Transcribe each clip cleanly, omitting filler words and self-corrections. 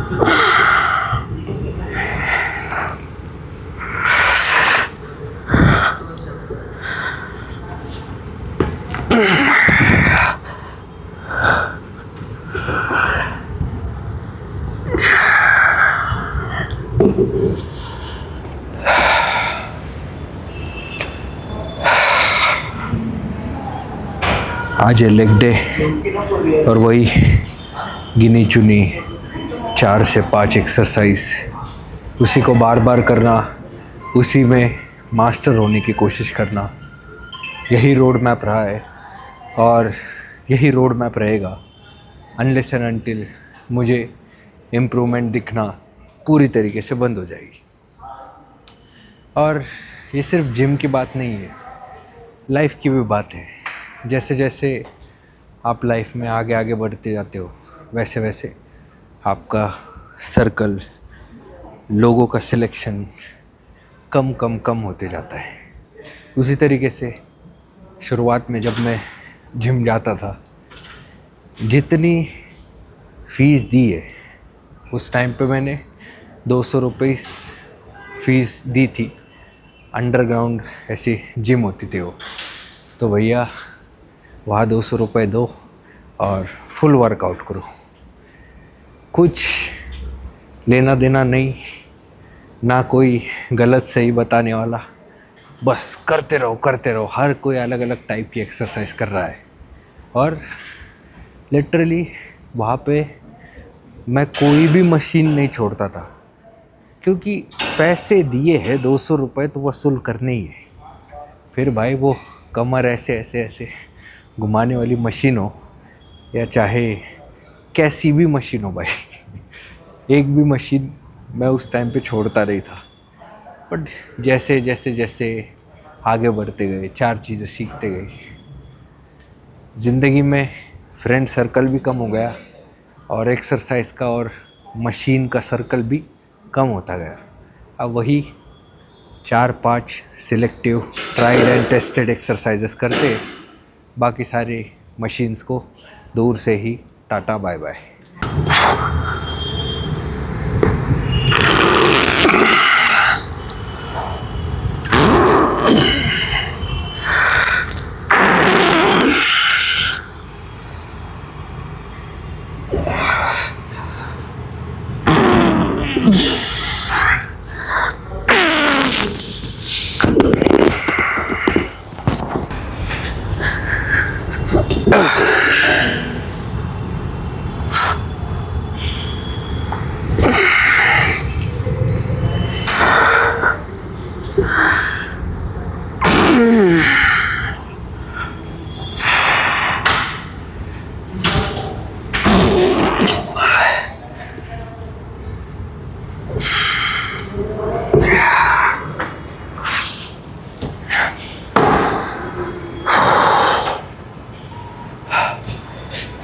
आज है leg day और वही गिनी चुनी 4 से 5 एक्सरसाइज, उसी को बार बार करना, उसी में मास्टर होने की कोशिश करना, यही रोड मैप रहा है और यही रोड मैप रहेगा अनलेस एंड अनटिल मुझे इम्प्रूवमेंट दिखना पूरी तरीके से बंद हो जाएगी। और ये सिर्फ जिम की बात नहीं है, लाइफ की भी बात है। जैसे जैसे आप लाइफ में आगे आगे बढ़ते जाते हो वैसे वैसे आपका सर्कल, लोगों का सिलेक्शन कम कम कम होते जाता है। उसी तरीके से शुरुआत में जब मैं जिम जाता था, जितनी फ़ीस दी है उस टाइम पे मैंने 200 रुपये फ़ीस दी थी। अंडरग्राउंड ऐसी जिम होती थी वो, तो भैया वहाँ 200 रुपये दो और फुल वर्कआउट करो। कुछ लेना देना नहीं, ना कोई गलत सही बताने वाला, बस करते रहो। हर कोई अलग अलग टाइप की एक्सरसाइज कर रहा है और लिटरली वहाँ पे मैं कोई भी मशीन नहीं छोड़ता था, क्योंकि पैसे दिए हैं 200 रुपये तो वसूल करने ही है। फिर भाई वो कमर ऐसे घुमाने वाली मशीन हो या चाहे कैसी भी मशीन हो भाई, एक भी मशीन मैं उस टाइम पे छोड़ता नहीं था। बट जैसे जैसे जैसे आगे बढ़ते गए, 4 चीज़ें सीखते गए, ज़िंदगी में फ्रेंड सर्कल भी कम हो गया और एक्सरसाइज का और मशीन का सर्कल भी कम होता गया। अब वही 4-5 selective tried and tested exercises करते, बाकी सारी मशीन्स को दूर से ही टाटा बाय बाय।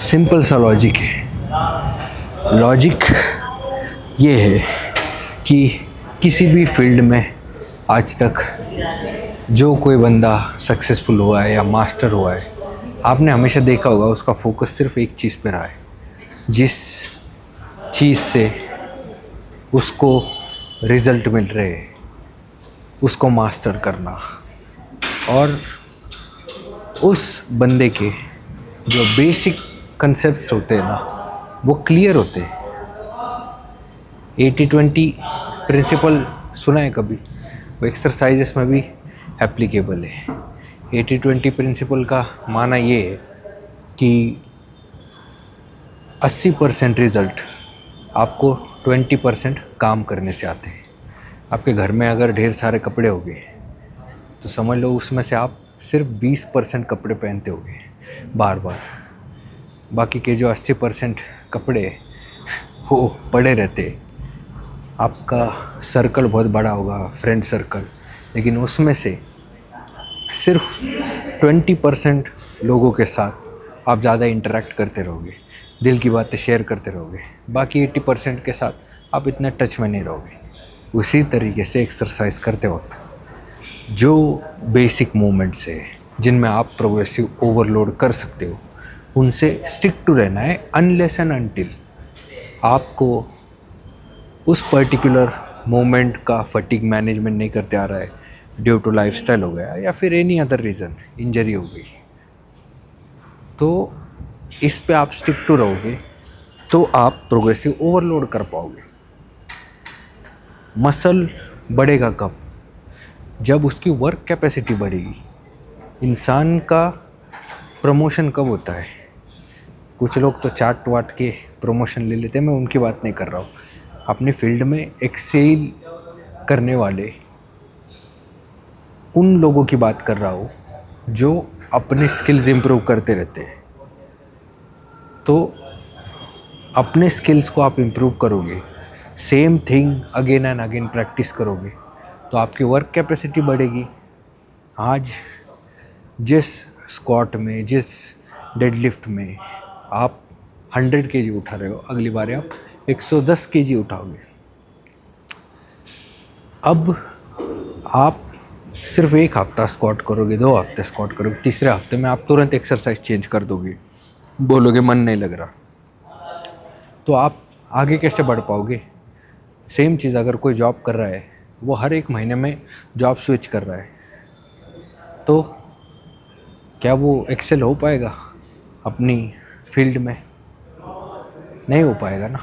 सिंपल सा लॉजिक है। लॉजिक ये है कि किसी भी फील्ड में आज तक जो कोई बंदा सक्सेसफुल हुआ है या मास्टर हुआ है, आपने हमेशा देखा होगा उसका फोकस सिर्फ एक चीज़ पे रहा है, जिस चीज़ से उसको रिज़ल्ट मिल रहे हैं उसको मास्टर करना। और उस बंदे के जो बेसिक कंसेप्ट्स होते हैं ना, वो क्लियर होते हैं। 80-20 प्रिंसिपल सुना है कभी? वो एक्सरसाइजेस में भी एप्लीकेबल है। 80-20 प्रिंसिपल का माना ये है कि 80% रिज़ल्ट आपको 20% काम करने से आते हैं। आपके घर में अगर ढेर सारे कपड़े हो गए तो समझ लो उसमें से आप सिर्फ 20% कपड़े पहनते होगे बार बार। बाकी के जो 80% कपड़े वो पड़े रहते। आपका सर्कल बहुत बड़ा होगा, फ्रेंड सर्कल, लेकिन उसमें से सिर्फ 20% लोगों के साथ आप ज़्यादा इंटरेक्ट करते रहोगे, दिल की बातें शेयर करते रहोगे। बाकी 80% के साथ आप इतने टच में नहीं रहोगे। उसी तरीके से एक्सरसाइज करते वक्त जो बेसिक मूवमेंट्स है जिनमें आप प्रोग्रेसिव ओवरलोड कर सकते हो, उनसे स्टिक टू रहना है अनलेस एंड अनटिल आपको उस पर्टिकुलर मोमेंट का फटीग मैनेजमेंट नहीं करते आ रहा है, ड्यू टू लाइफस्टाइल हो गया या फिर एनी अदर रीज़न, इंजरी हो गई, तो इस पे आप स्टिक टू रहोगे तो आप प्रोग्रेसिव ओवरलोड कर पाओगे। मसल बढ़ेगा कब? जब उसकी वर्क कैपेसिटी बढ़ेगी। इंसान का प्रमोशन कब होता है? कुछ लोग तो चाट वाट के प्रमोशन ले लेते हैं, मैं उनकी बात नहीं कर रहा हूँ। अपनी फील्ड में एक्सेल करने वाले उन लोगों की बात कर रहा हूँ जो अपने स्किल्स इंप्रूव करते रहते हैं। तो अपने स्किल्स को आप इंप्रूव करोगे, same thing again and again practice करोगे, तो आपकी वर्क कैपेसिटी बढ़ेगी। आज जिस स्क्वाट में, जिस डेडलिफ्ट में आप 100 केजी उठा रहे हो, अगली बार आप 110 केजी उठाओगे। अब आप सिर्फ एक हफ्ता स्क्वाट करोगे, 2 हफ्ते स्क्वाट करोगे, तीसरे हफ्ते में आप तुरंत एक्सरसाइज चेंज कर दोगे, बोलोगे मन नहीं लग रहा, तो आप आगे कैसे बढ़ पाओगे? सेम चीज़ अगर कोई जॉब कर रहा है, वो हर एक महीने में जॉब स्विच कर रहा है, तो क्या वो एक्सेल हो पाएगा अपनी फील्ड में? नहीं हो पाएगा ना।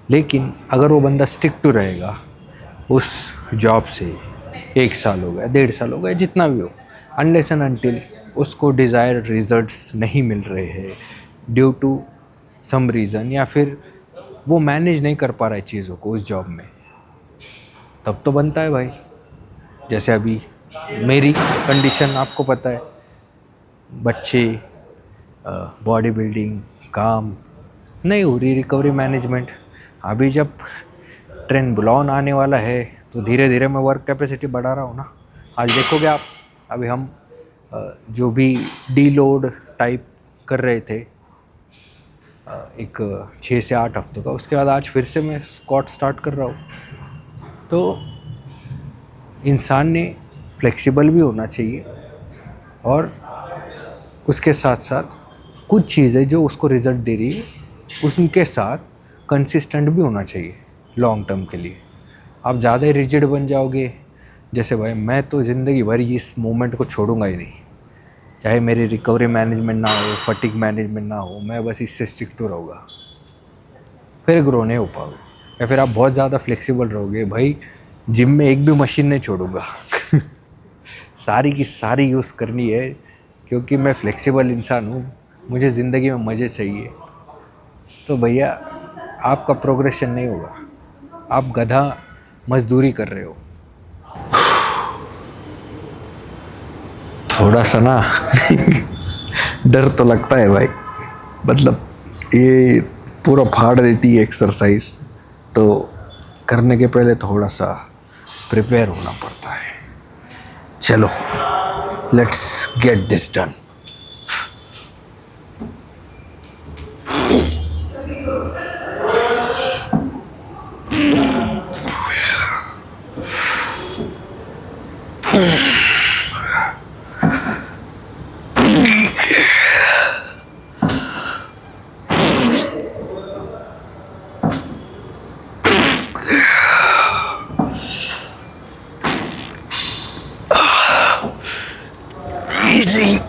लेकिन अगर वो बंदा स्टिक टू रहेगा उस जॉब से, 1 साल हो गया, 1.5 साल हो गया, जितना भी हो, अनलेस एंड अनटिल उसको डिज़ायर्ड रिजल्ट्स नहीं मिल रहे हैं ड्यू टू सम रीज़न, या फिर वो मैनेज नहीं कर पा रहा है चीज़ों को उस जॉब में, तब तो बनता है भाई। जैसे अभी मेरी कंडीशन आपको पता है, बच्चे, बॉडी बिल्डिंग, काम, नहीं हो रही रिकवरी मैनेजमेंट। अभी जब ट्रेन बुलान आने वाला है तो धीरे धीरे मैं वर्क कैपेसिटी बढ़ा रहा हूँ ना। आज देखोगे आप, अभी हम जो भी डी लोड टाइप कर रहे थे एक 6 से 8 हफ्तों का, उसके बाद आज फिर से मैं स्क्वाट स्टार्ट कर रहा हूँ। तो इंसान ने फ्लेक्सिबल भी होना चाहिए और उसके साथ साथ कुछ चीज़ें जो उसको रिज़ल्ट दे रही है उनके साथ कंसिस्टेंट भी होना चाहिए लॉन्ग टर्म के लिए। आप ज़्यादा ही रिजिड बन जाओगे, जैसे भाई मैं तो ज़िंदगी भर इस मोमेंट को छोड़ूंगा ही नहीं, चाहे मेरी रिकवरी मैनेजमेंट ना हो, फटीग मैनेजमेंट ना हो, मैं बस इससे स्टिक टू रहूँगा, फिर ग्रो नहीं हो पाओगे। या फिर आप बहुत ज़्यादा फ्लेक्सिबल रहोगे, भाई जिम में एक भी मशीन नहीं छोड़ूंगा सारी की सारी यूज़ करनी है, क्योंकि मैं फ्लेक्सिबल इंसान हूँ, मुझे ज़िंदगी में मज़े चाहिए, तो भैया आपका प्रोग्रेशन नहीं होगा, आप गधा मजदूरी कर रहे हो। थोड़ा सा ना डर तो लगता है भाई, मतलब ये पूरा फाड़ देती है एक्सरसाइज, तो करने के पहले थोड़ा सा प्रिपेयर होना पड़ता है। चलो, let's get this done. Easy.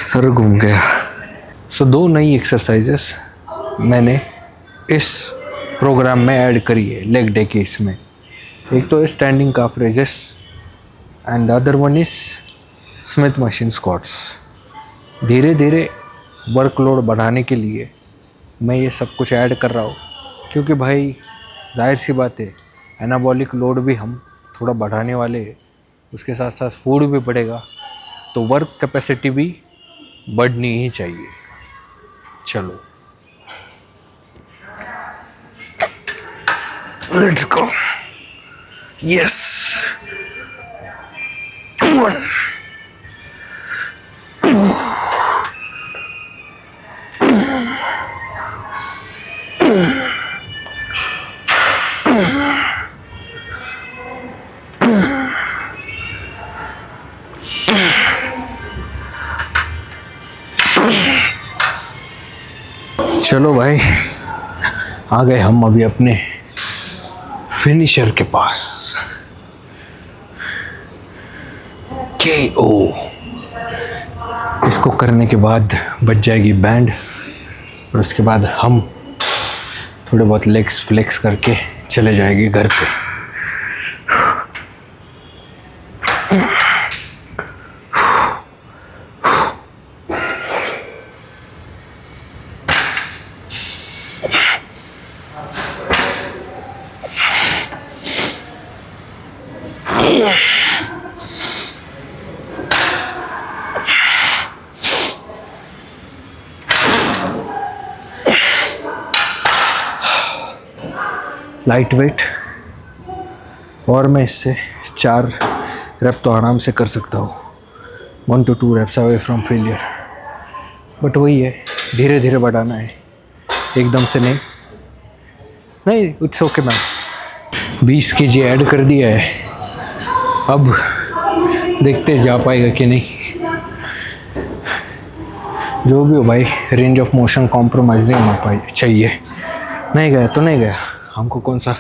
Sir घूम गया। सो 2 नई एक्सरसाइजेस मैंने इस प्रोग्राम में ऐड करी है लेग डे के इसमें। एक तो है standing calf raises and other one is Smith machine squats. धीरे धीरे वर्कलोड बढ़ाने के लिए मैं ये सब कुछ ऐड कर रहा हूँ, क्योंकि भाई जाहिर सी बात है एनाबॉलिक लोड भी हम थोड़ा बढ़ाने वाले हैं, उसके साथ साथ फूड भी बढ़ेगा, तो वर्क कैपेसिटी भी बढ़नी ही चाहिए। चलो लेट्स गो। यस, 1 चलो भाई, आ गए हम अभी अपने फिनिशर के पास। KO। इसको करने के बाद बच जाएगी बैंड, और उसके बाद हम थोड़े बहुत लेग्स फ्लेक्स करके चले जाएंगे घर पे। लाइट वेट, और मैं इससे 4 रेप तो आराम से कर सकता हूँ। 1 to 2 reps away from failure. But वही है, धीरे धीरे बढ़ाना है, एकदम से नहीं। It's okay ma'am. 20 kg add कर दिया है, अब देखते जा पाएगा कि नहीं। जो भी हो भाई, रेंज ऑफ मोशन कॉम्प्रोमाइज़ नहीं होना चाहिए। नहीं गया तो नहीं गया, हमको कौन सा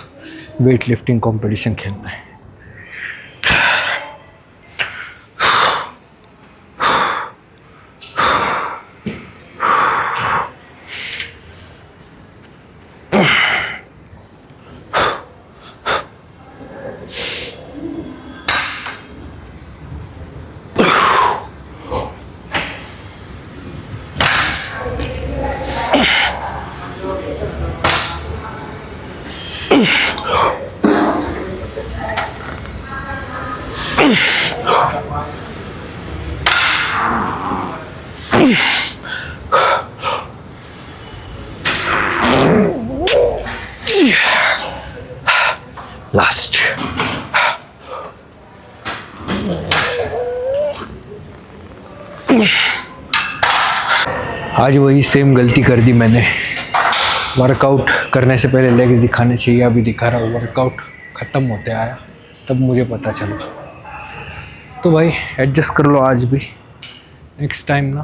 वेट लिफ्टिंग कंपटीशन खेलना है। लास्ट। आज वही सेम गलती कर दी मैंने। वर्कआउट करने से पहले लेग्स दिखाने चाहिए, अभी दिखा रहा हूँ। वर्कआउट ख़त्म होते आया तब मुझे पता चला। तो भाई एडजस्ट कर लो आज भी, नेक्स्ट टाइम ना